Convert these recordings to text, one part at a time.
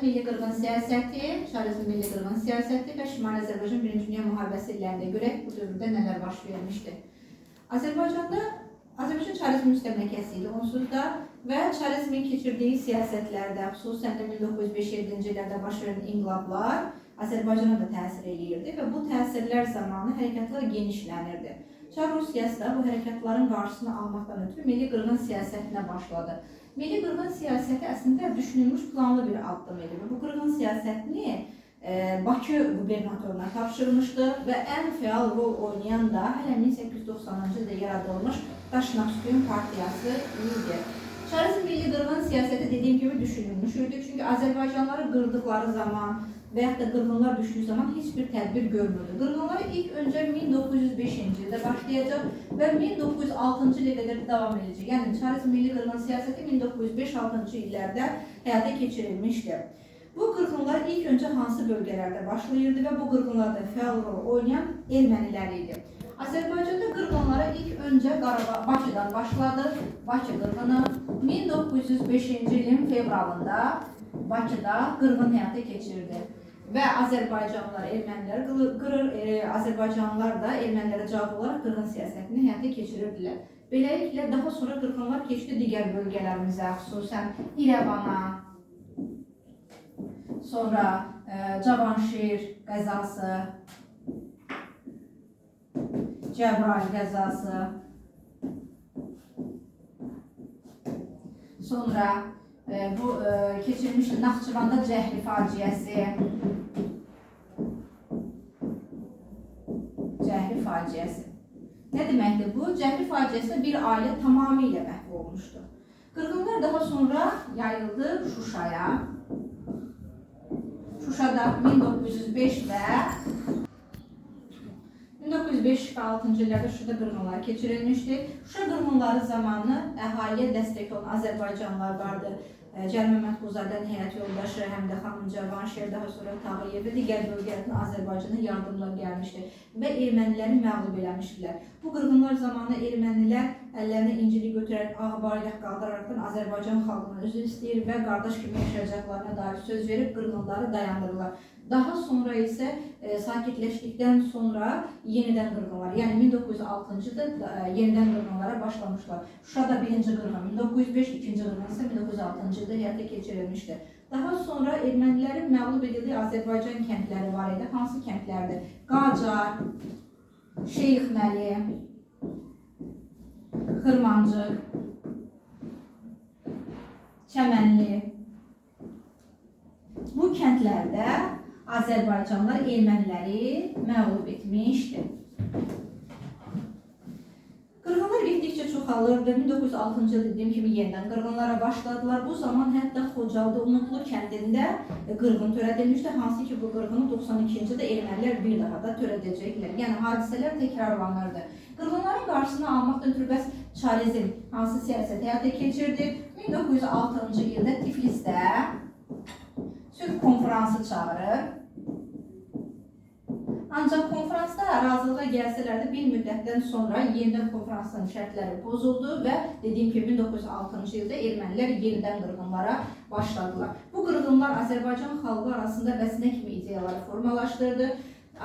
Milli qırğın siyasəti, Çarizm milli qırğın siyasəti və Şimali Azərbaycan 1-ci Dünya müharibəsi illərində görək bu dövrdə nələr baş vermişdi. Azərbaycan Çarizm müstəmləkəsi idi onsuz da və Çarizmin keçirdiyi siyasətlərdə, xüsusən də 1957-ci illərdə baş verən inqilablar Azərbaycana da təsir edirdi və bu təsirlər zamanı hərəkatlar genişlənirdi. Çar Rusiyası da bu hərəkatların qarşısını almaqdan ötürü milli qırğın siyasətinə başladı. Milli qırğın siyasəti əslində düşünülmüş planlı bir addım idi. Bu qırğın siyasətini Bakı qubernatoruna tapşırmışdı və ən fəal rol oynayan da hələ 1890-cı ildə yaradılmış Daşnaksutyun partiyası idi. Çarizm milli qırğın siyasəti dediyim kimi düşünülmüş idi. Çünki Azərbaycanları qırdıqları zaman və yaxud da qırğınlar düşdüyü zaman heç bir tədbir görmürdü. Qırğınları ilk öncə 1905-ci ildə başlayacaq və 1906-cı ilə qədər davam edəcək. Yəni Çarizm milli qırğın siyasəti 1905-6-cı illərdə həyata keçirilmişdi. Bu qırğınlar ilk öncə hansı bölgələrdə başlayırdı və bu qırğınlarda fəal rol oynayan ermənilər idi. Azərbaycanda qırğınlara ilk öncə Bakıdan başladı. Bakı qırğını 1905-ci ilin fevralında Bakıda qırğın həyata keçirdi. Və Azərbaycanlılar erməniləri qırır, Azərbaycanlılar da ermənilərə cavab olaraq qırğın siyasətini həyata keçirirdilər. Beləliklə, daha sonra qırğınlar keçdi digər bölgələrimizə, xüsusən İrəvana, sonra Cavanşir qəzası, Cəbrayıl qəzası, sonra bu keçirilmişdi Naxçıvanda Cəhri faciəsi. Cəhri faciəsi. Nə deməkdir bu? Cəhri faciəsində bir ailə tamamilə məhv olmuşdu. Qırğınlar daha sonra yayıldı Şuşaya. Şuşada 1905 və 1905-6-cı illərdə Şuşada qırğınlar keçirilmişdi. Şuşa qırğınları zamanı əhaliyə dəstək olan Azərbaycanlılar vardı. Cəlil Məmmədquluzadənin həyat yoldaşı, həm də xanım Cavanşir, daha sonra Tağıyev və digər bölgələrdən Azərbaycana yardımlar gəlmişdi və erməniləri məğlub eləmişdilər. Bu qırğınlar zamanı ermənilər əllərinə İncili götürərək ağ bayraq qaldıraraq Azərbaycan xalqına üzr istəyir və qardaş kimi yaşayacaqlarına dair söz verib qırğınları dayandırırlar. Daha sonra isə sakitləşdikdən sonra yenidən qırğınlar, yəni 1906-cı ildə yenidən qırğınlara başlamışlar. Şuşada birinci qırğın 1905, ikinci qırğın isə 1906-cı ildə həyata keçirilmişdir. Daha sonra ermənilərin məğlub edildiyi Azərbaycan kəndləri var idi. Hansı kəndlərdir? Qacar, Şeyxməli, Xırmancıq, Çəmənli. Bu kəndlərdə Azərbaycanlılar erməniləri məğlub etmişdi. Qırğınlar getdikcə çoxalırdı. 1906-cı il dediyim kimi yenidən qırğınlara başladılar. Bu zaman hətta Xocalda Umudlu kəndində qırğın törədilmişdi. Hansı ki bu qırğını 92-ci ildə ermənilər bir daha da törədəcəklər. Yəni hadisələr təkrarlanırdı. Qırğınların qarşısını almaqdan ötürü bəs Çarizm hansı siyasət həyata keçirdi? 1906-cı ildə Tiflisdə sülh konfransı çağırır. Ancaq konferansda razılığa gəlsələr də bir müddətdən sonra yenidən konferansın şərtləri pozuldu və dediyim kimi 1906-cı ildə ermənilər yenidən qırğınlara başladılar. Bu qırğınlar Azərbaycan xalqı arasında bəs nə kimi ideyaları formalaşdırdı?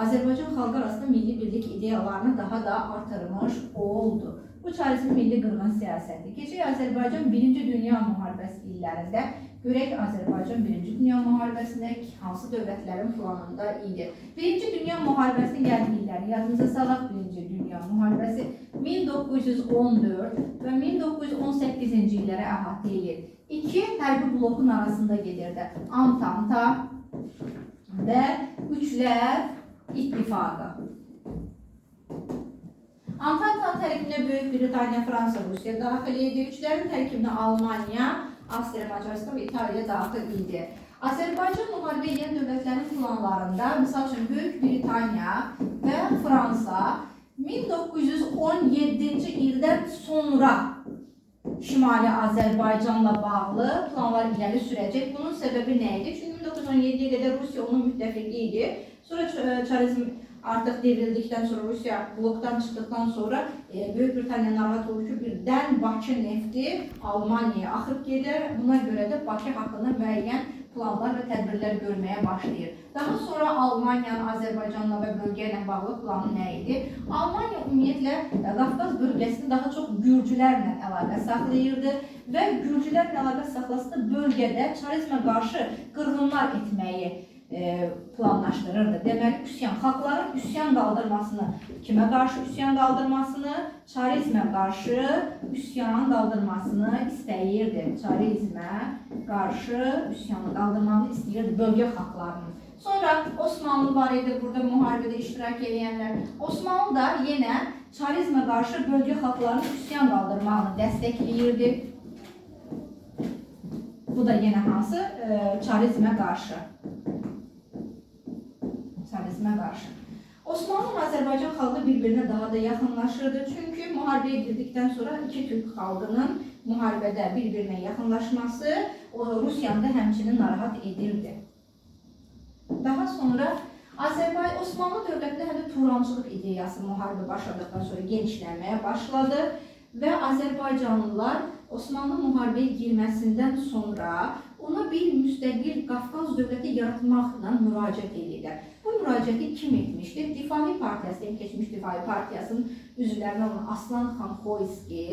Azərbaycan xalqı arasında milli birlik ideyalarını daha da artırmış oldu. Bu Çarizm milli qırğın siyasəti. Keçək Azərbaycan 1-ci Dünya müharibəsi illərində görək Azərbaycan 1-ci Dünya müharibəsində hansı dövlətlərin planında idi. 1-ci Dünya müharibəsinin gəldiyi illəri yadınıza salaq. 1-ci Dünya müharibəsi 1914 və 1918-ci illərə əhatə edir. İki hərbi blokun arasında gedirdi. Antanta və Üçlər İttifaqı. Antanta tərkibinə Böyük Britaniya, Fransa, Rusiya daxil idi. Üçlərin tərkibinə Almaniya, Avstriya, Macaristan və İtaliya daxil idi. Azərbaycan müharibə edən dövlətlərin planlarında, misal üçün Böyük Britaniya və Fransa 1917-ci ildən sonra Şimali Azərbaycanla bağlı planlar irəli sürəcək. Bunun səbəbi nə idi? Çünki 1917-yə qədər Rusiya onun müttəfiqi idi. Sonra Çarizm artıq devrildikdən sonra, Rusiya blokdan çıxdıqdan sonra Böyük Britaniya narahat olur ki, birdən Bakı nefti Almaniyaya axıb gedir. Buna görə də Bakı haqqında müəyyən planlar və tədbirlər görməyə başlayır. Daha sonra Almaniyanın Azərbaycanla və bölgə ilə bağlı planı nə idi? Almaniya ümumiyyətlə Qafqaz bölgəsində daha çox gürcülərlə əlaqə saxlayırdı və gürcülərlə əlaqə saxlasında bölgədə çarizmə qarşı qırğınlar etməyi planlaşdırırdı. Deməli, xalqların üsyan qaldırmasını, kimə qarşı üsyan qaldırmasını? Çarizmə qarşı üsyan qaldırmasını istəyirdi. Çarizmə qarşı üsyanı qaldırmanı istəyirdi bölgə xalqlarının. Sonra Osmanlı var idi, burada müharibədə iştirak edənlər. Osmanlı da yenə çarizmə qarşı bölgə xalqlarının üsyan qaldırmağını dəstəkləyirdi. Bu da yenə hansı? Çarizmə qarşı. Osmanlı və Azərbaycan xalqı bir-birinə daha da yaxınlaşırdı. Çünki müharibəyə girdikdən sonra iki türk xalqının müharibədə bir-birinə yaxınlaşması Rusiyanı da həmçinin narahat edirdi. Daha sonra Osmanlı dövlətində həm də Turançılıq ideyası müharibə başladıqdan sonra genişlənməyə başladı və Azərbaycanlılar Osmanlı müharibəyə girməsindən sonra ona bir müstəqil Qafqaz dövləti yaratmaqla müraciət edirlər. Bu müraciəti kim etmişdir? Difai Partiyası, keçmiş Difai Partiyasının üzvlərindən olan Aslanxan Xoyski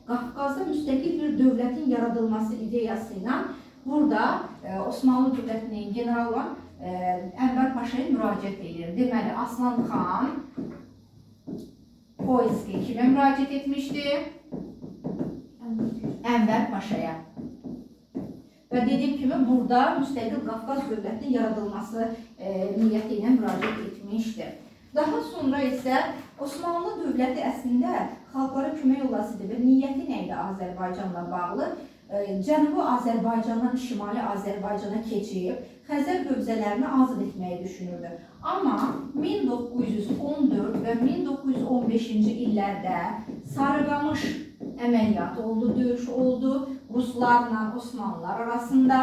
Qafqazda müstəqil bir dövlətin yaradılması ideyası ilə burada Osmanlı dövlətinin general olan Ənvər Paşaya müraciət edir. Deməli, Aslanxan Xoyski kimə müraciət etmişdir? Ənvər Paşaya. Və dediyim kimi, burada müstəqil Qafqaz dövlətinin yaradılması niyyəti ilə müraciət etmişdir. Daha sonra isə Osmanlı dövləti əslində xalqlara kömək olasıdır və niyyəti nə idi Azərbaycanla bağlı? Cənubi Azərbaycandan Şimali Azərbaycana keçib Xəzər hövzələrini azad etməyi düşünürdü. Amma 1914 və 1915-ci illərdə Sarıqamış əməliyyatı oldu, döyüş oldu Ruslarla Osmanlılar arasında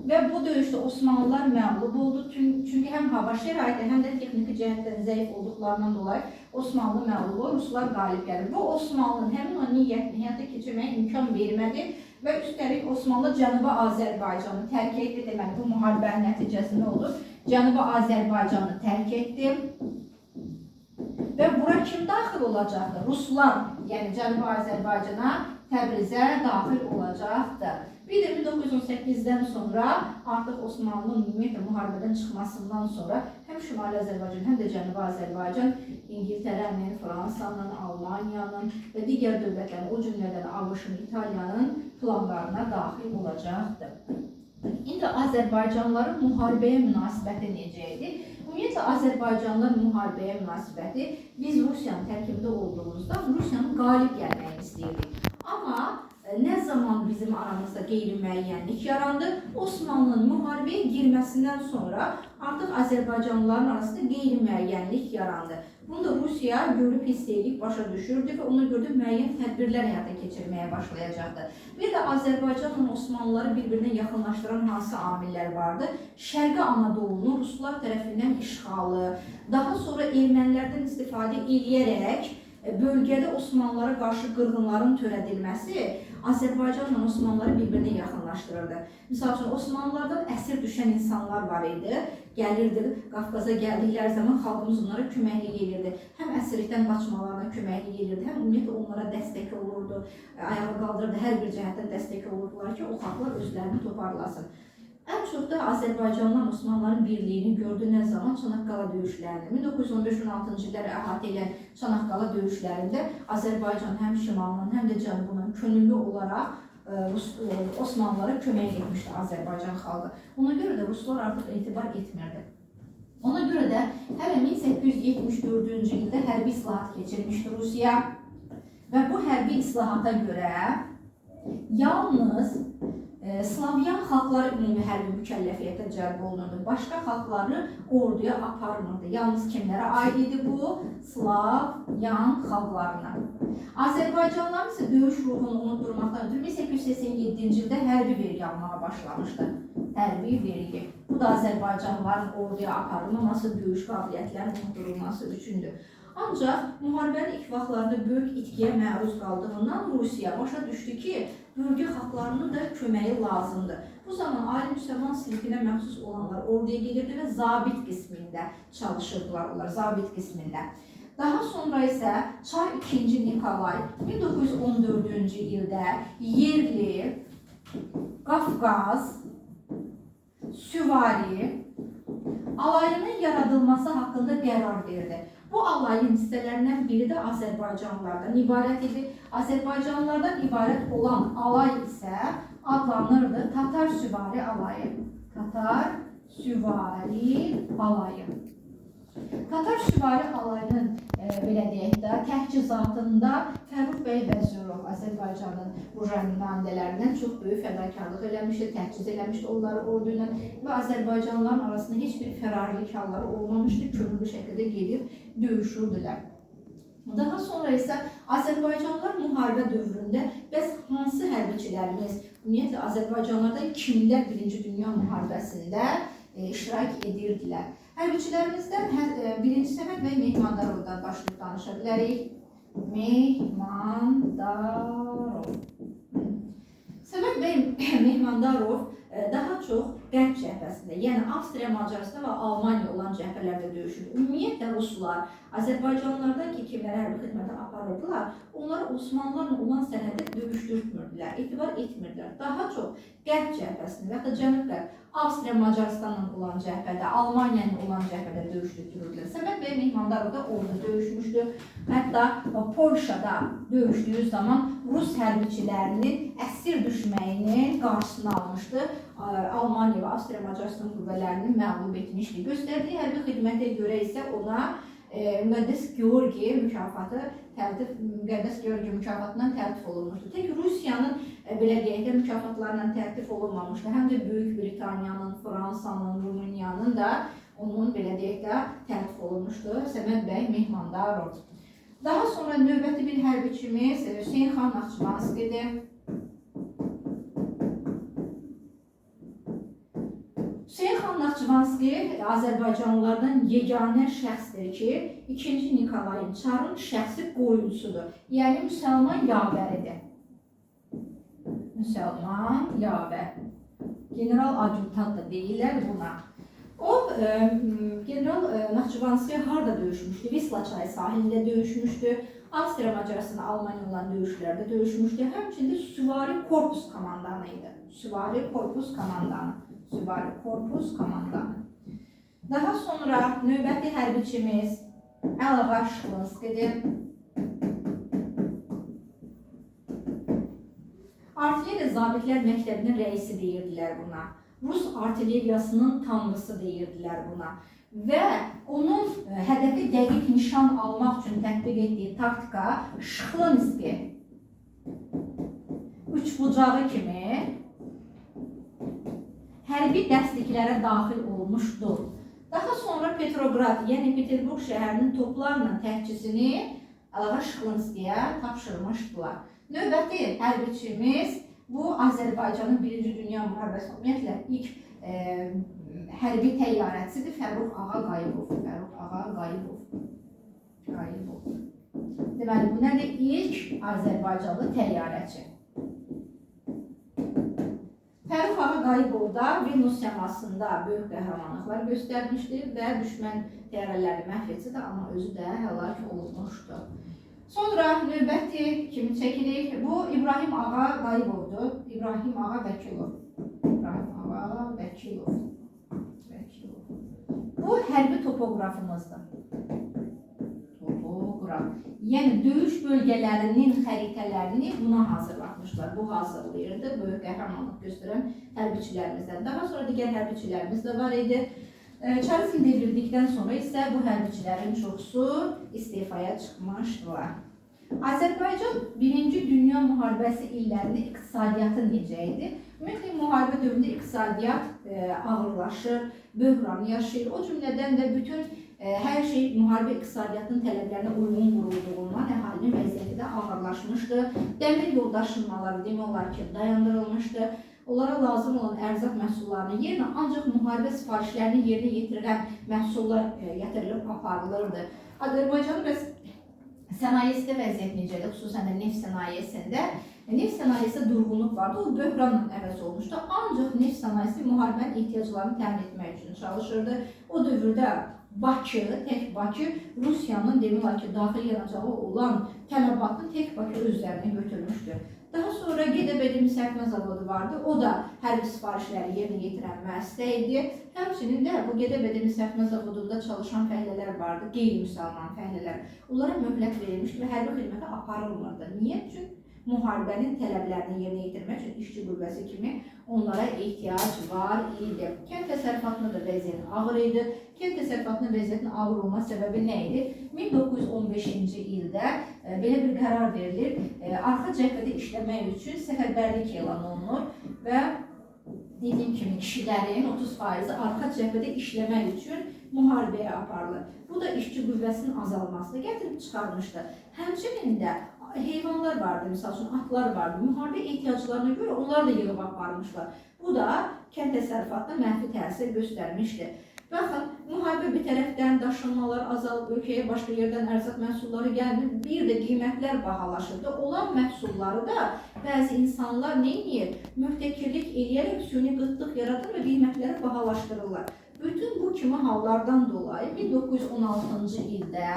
və bu döyüşdə Osmanlılar məğlub oldu. Çünki həm hava şəraiti, həm də texniki cəhətdən zəif olduqlarından dolayı Osmanlı məğlub oldu, Ruslar qalib gəlir. Bu Osmanlının həmin o niyyətini həyata keçirməyə imkan vermədi və üstəlik Osmanlı Cənubi Azərbaycanı tərk etdi. Deməli, bu müharibənin nəticəsində olur. Cənubi Azərbaycanı tərk etdi. Və bura kim daxil olacaqdır? Ruslar, yəni Cənubi Azərbaycana, Təbrizə daxil olacaqdır. Bir də 1918-dən sonra artıq Osmanlının ümumiyyətlə müharibədən çıxmasından sonra həm Şimali Azərbaycan, həm də Cənubi Azərbaycan İngiltərənin, Fransanın, Almaniyanın və digər dövlətlərin, o cümlədən ABŞ-ın, İtaliyanın planlarına daxil olacaqdır. İndi Azərbaycanlıların müharibəyə münasibəti necə idi? Ümumiyyətlə, Azərbaycanlıların müharibəyə münasibəti biz Rusiyanın tərkibində olduğumuzda Rusiyanın qalib gəlməyini istəyirdik. Amma nə zaman bizim aramızda qeyri-müəyyənlik yarandı? Osmanlının müharibəyə girməsindən sonra artıq Azərbaycanlıların arasında qeyri-müəyyənlik yarandı. Bunu da Rusiya görüb, hiss edib, başa düşürdü və ona görə də müəyyən tədbirlər həyata keçirməyə başlayacaqdı. Bir də Azərbaycanla Osmanlıları bir-birinə yaxınlaşdıran hansı amillər vardı? Şərqi Anadolunu Ruslar tərəfindən işğalı, daha sonra ermənilərdən istifadə edərək bölgədə Osmanlılara qarşı qırğınların törədilməsi Azərbaycanla Osmanlıları bir-birinə yaxınlaşdırırdı. Misal üçün, Osmanlılardan əsir düşən insanlar var idi. Gəlirdi, Qafqaza gəldikləri zaman xalqımız onlara köməklik edirdi. Həm əsirlikdən qaçmalarına köməklik edirdi, həm ümumiyyətlə onlara dəstək olurdu, ayağa qaldırırdı, hər bir cəhətdən dəstək olurdular ki, o xalqlar özlərini toparlasın. Ən çox da Azərbaycanla Osmanlıların birliyini gördü nə zaman? Çanaqqala döyüşlərində. 1915-16-cı illəri əhatə edən Çanaqqala döyüşlərində Azərbaycan həm şimalından, həm də cənubundan könüllü olaraq Osmanlılara kömək etmişdi Azərbaycan xalqı. Ona görə də Ruslar artıq etibar etmirdi. Ona görə də hələ 1874-cü ildə hərbi islahat keçirmişdi Rusiya və bu hərbi islahata görə yalnız Slavyan xalqları ümumi hərbi mükəlləfiyyətə cəlb olunurdu. Başqa xalqları orduya aparmırdı. Yalnız kimlərə aid idi bu? Slavyan xalqlarına. Azərbaycanlıların isə döyüş ruhunu unutturmaqdan ötürü 1887-ci ildə hərbi vergi almağa başlamışdı. Hərbi vergi. Bu da Azərbaycanlıların orduya aparılmaması, döyüş qabiliyyətlərinin unutturulması üçündür. Ancaq müharibənin ilk vaxtlarında böyük itkiyə məruz qaldığından Rusiya başa düşdü ki, bölgə xalqlarının da köməyi lazımdır. Bu zaman ali müsəlman sinfinə məxsus olanlar orduya gedirdi və zabit qismində çalışırdılar onlar, zabit qismində. Daha sonra isə Çar 2. Nikolay 1914-cü ildə yerli Qafqaz süvari alayının yaradılması haqqında qərar verdi. Bu alayın hissələrindən biri də Azərbaycanlılardan ibarət idi. Azərbaycanlılardan ibarət olan alay isə adlanırdı Tatar süvari alayı. Tatar süvari alayı. Tatar süvari alayının belə deyək də təchizatında Fərrux bəy Vəzirov Azərbaycanın buja nümayəndələrindən çox böyük fədakarlıq eləmişdi, təchiz eləmişdi onları ordu ilə və Azərbaycanlıların arasında heç bir fərarlıq halları olmamışdı, könüllü şəkildə gedib döyüşürdülər. Daha sonra isə Azərbaycanlılar müharibə dövründə bəs hansı hərbiçilərimiz, ümumiyyətlə Azərbaycanlılardan kimlər 1-ci Dünya müharibəsində iştirak edirdilər? Hərbiçilərimizdən 1-ci Səməd bəy Mehmandarovdan başlayıb danışa bilərik. Mehmandarov. Səməd bəy Mehmandarov daha çox Qərb cəbhəsində, yəni Avstriya, Macarıstan və Almaniya olan cəbhələrdə döyüşür. Ümumiyyətlə Ruslar Azərbaycanlılardan ki, kimlərə hərbi xidmətə aparırdılar, onları Osmanlılarla olan sərhəddə döyüşdürmürdülər, etibar etmirdilər. Daha çox Qərb cəbhəsində və ya Cənub-Qərb, Avstriya, Macarıstanla olan cəbhədə, Almaniya ilə olan cəbhədə döyüşdürürdülər. Səməd bəy Mehmandarov da orada döyüşmüşdü. Hətta Polşada döyüşdüyü zaman Rus hərbiçilərinin əsir düşməyinin qarşısını almışdı. Almaniya və Avstriya, Macarıstan qüvvələrini məğlub etmişdi. Göstərdiyi hərbi xidmətə görə isə ona Müqəddəs Georgi mükafatı Müqəddəs Georgi mükafatından təltif olunmuşdu. Tək Rusiyanın belə deyək də mükafatlarla təltif olunmamışdı. Həm də Böyük Britaniyanın, Fransanın, Rumıniyanın da onun belə deyək də təltif olunmuşdu. Səməd bəy Mehmandarov. Daha sonra növbəti bir hərbiçimiz Hüseyn xan Naxçıvanskidir. Hüseyn xan Naxçıvanski Azərbaycanlılardan yeganə şəxsdir ki, 2-ci Nikolayın Çarın şəxsi qoyuncusudur. Yəni müsəlman yavəridir. Müsəlman yavər. General adjutant da deyirlər buna. O, General Naxçıvanski harada döyüşmüşdü? Visla çayı sahilində döyüşmüşdü. Avstriya, Macarıstan, Almaniya olan döyüşlərdə döyüşmüşdü. Həmçində süvari korpus komandanı idi. Süvari korpus komandanı. Süvari korpus komandanı. Daha sonra növbəti hərbiçimiz Əlağa Şıxlınskidir. Artilleriya zabitlər məktəbinin rəisi deyirdilər buna. Rus artilleriyasının tanrısı deyirdilər buna. Və onun hədəfi dəqiq nişan almaq üçün tətbiq etdiyi taktika Şıxlınski üçbucağı kimi hərbi dəstliklərə daxil olmuşdur. Daha sonra Petrograd, yəni Peterburq şəhərinin toplarla təchizini Əlağa Şıxlınskiyə tapşırmışdılar. Növbəti hərbiçimiz bu Azərbaycanın 1-ci Dünya müharibəsi ümumiyyətlə ilk hərbi təyyarəçisidir Fərrux ağa Qayıbov. Fərrux ağa Qayıbov. Deməli, bu nədir? İlk Azərbaycanlı təyyarəçi. Fərrux ağa Qayıbov da Vilnius səmasında böyük qəhrəmanlıqlar göstərmişdir və düşmən təyyarələri məhv etsə də, amma özü də həlak olunmuşdur. Sonra növbəti kimi çəkirik. Bu İbrahim ağa Qayıbovdur. İbrahim ağa Vəkilov. İbrahim ağa Vəkilov. Bu hərbi topoqrafımızdır. Topoqraf. Yəni döyüş bölgələrinin xəritələrini buna hazırlatmışlar. Bu hazırlayırdı. Böyük qəhrəmanlıq göstərən hərbiçilərimizdən. Daha sonra digər hərbiçilərimiz də var idi. Çarızm devrildikdən sonra isə bu hərbiçilərin çoxusu istifaya çıxmışdılar. Azərbaycan 1-ci Dünya müharibəsi illərində iqtisadiyyatı necə idi? Ümumiyyətlə, müharibə dövründə iqtisadiyyat ağırlaşır, böhran yaşayır. O cümlədən də bütün hər şey müharibə iqtisadiyyatının tələblərinə uyğun qurulduğundan əhalinin vəziyyəti də ağırlaşmışdı. Dəmir yol daşınmaları demək olar ki, dayandırılmışdı. Onlara lazım olan ərzaq məhsullarının yerinə ancaq müharibə sifarişlərini yerinə yetirilən məhsullar gətirilib aparılırdı. Azərbaycanın Sənayesində vəziyyət necədir, xüsusən də neft sənayesində? Neft sənayesində durğunluq vardı, o böhranla əvəz olmuşdu. Ancaq neft sənayesi müharibənin ehtiyaclarını təmin etmək üçün çalışırdı. O dövrdə Bakı, tək Bakı Rusiyanın demək olar ki, daxil yanacağı olan tələbatını tək Bakı özlərinə götürmüşdü. Daha sonra GDB Misafirmə zavodu vardı. O da hərbi sifarişləri yerinə yetirən müəssisə idi. Həmçinin də bu GDB Misafirmə zavodunda çalışan fəhlələr vardı, qeyri-müsəlman fəhlələr. Onlara möhlət verilmişdi və hərbi xidmətə aparılmırdı. Niyə? Çünki müharibənin tələblərini yerinə yetirmək üçün işçi qüvvəsi kimi onlara ehtiyac var idi. Kənd təsərrüfatında da vəziyyət ağır idi. Kənd təsərrüfatının vəziyyətinin ağır olma səbəbi nə idi? 1915-ci ildə belə bir qərar verilir. Arxa cəbhədə işləmək üçün səfərbərlik elan olunur və dediyim kimi kişilərin 30% arxa cəbhədə işləmək üçün müharibəyə aparılır. Bu da işçi qüvvəsinin azalmasını gətirib çıxarmışdı. Həmçinin də heyvanlar vardı, misal üçün atlar vardı. Müharibə ehtiyaclarına görə onlar da yığıb aparmışlar. Bu da kənd təsərrüfatına mənfi təsir göstərmişdi. Baxın, müharibə bir tərəfdən daşınmalar azalıb, ölkəyə başqa yerdən ərzaq məhsulları gəlmir, bir də qiymətlər bahalaşırdı. Olan məhsulları da bəzi insanlar nə edir? Mühtəkirlik eləyərək süni qıtlıq yaradır və qiymətləri bahalaşdırırlar. Bütün bu kimi hallardan dolayı 1916-cı ildə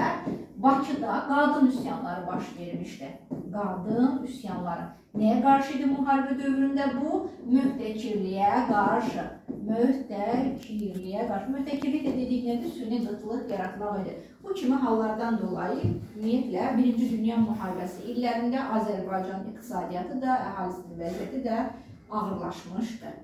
Bakıda qadın üsyanları baş vermişdi. Qadın üsyanları. Nəyə qarşı idi müharibə dövründə bu? Mühtəkirliyə qarşı. Mühtəkirliyə qarşı. Mühtəkirlik də dedik nədir? Süni qıtlıq yaratmaq idi. Bu kimi hallardan dolayı ümumiyyətlə 1-ci Dünya müharibəsi illərində Azərbaycan iqtisadiyyatı da, əhalisinin vəziyyəti də ağırlaşmışdı.